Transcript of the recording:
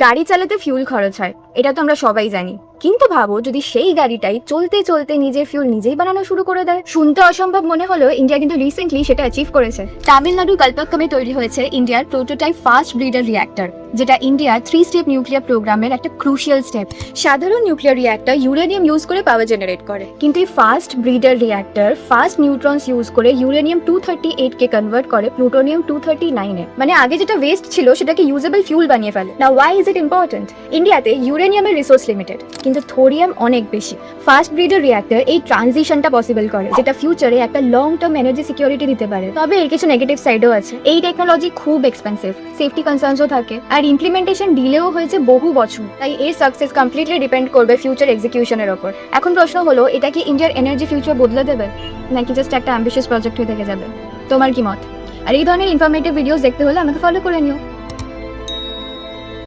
গাড়ি চালাতে ফিউল খরচ হয়, এটা তো আমরা সবাই জানি। কিন্তু ভাবো যদি সেই গাড়িটাই চলতে চলতে নিজের ফিউল নিজেই বানানো শুরু করে দেয়। শুনতে অসম্ভব মনে হলেও ইন্ডিয়া কিন্তু রিসেন্টলি সেটা অ্যাচিভ করেছে। তামিলনাড়ুর কালপাক্কামে তৈরি হয়েছে ইন্ডিয়ার প্রোটোটাইপ ফাস্ট ব্রিডার রিঅ্যাক্টর, যেটা ইন্ডিয়ার 3 স্টেপ নিউক্লিয়ার প্রোগ্রামের একটা ক্রুশিয়াল স্টেপ। সাধারণ নিউক্লিয়ার রিঅ্যাক্টর ইউরেনিয়াম ইউজ করে পাওয়ার জেনারেট করে, কিন্তু এই fast breeder reactor fast neutrons use করে ইউরেনিয়াম 238 কে কনভার্ট করে প্লুটোনিয়াম 239 এ। মানে আগে যেটা ওয়েস্ট ছিল সেটাকে ইউজেবল ফিউল বানিয়ে ফেলে। নাও ওয়াই ইজ ইট ইম্পর্টেন্ট? ইন্ডিয়াতে ইউরেনিয়ামের রিসোর্স লিমিটেড, কিন্তু থোরিয়াম অনেক বেশি। ফাস্ট ব্রিডার রিঅ্যাক্টর এই ট্রানজিশনটা পসিবল করে, যেটা ফিউচারে একটা লং টার্ম এনার্জি সিকিউরিটি দিতে পারে। তবে এর কিছু নেগেটিভ সাইডও আছে। এই টেকনোলজি খুব এক্সপেন্সিভ, সেফটি কনসার্নসও থাকে, আর ইমপ্লিমেন্টেশন ডিলেও হয়েছে বহু বছর। তাই এর সাকসেস কমপ্লিটলি ডিপেন্ড করবে ফিউচার এক্সিকিউশনের ওপর। এখন প্রশ্ন হলো, এটা কি ইন্ডিয়ার এনার্জি ফিউচার বদলে দেবে, নাকি জাস্ট একটা অ্যাম্বিশিয়াস প্রজেক্ট হয়ে থেকে যাবে? তোমার কি মত? আর এই ধরনের ইনফরমেটিভ ভিডিওস দেখতে হলে আমাকে ফলো করে নিও।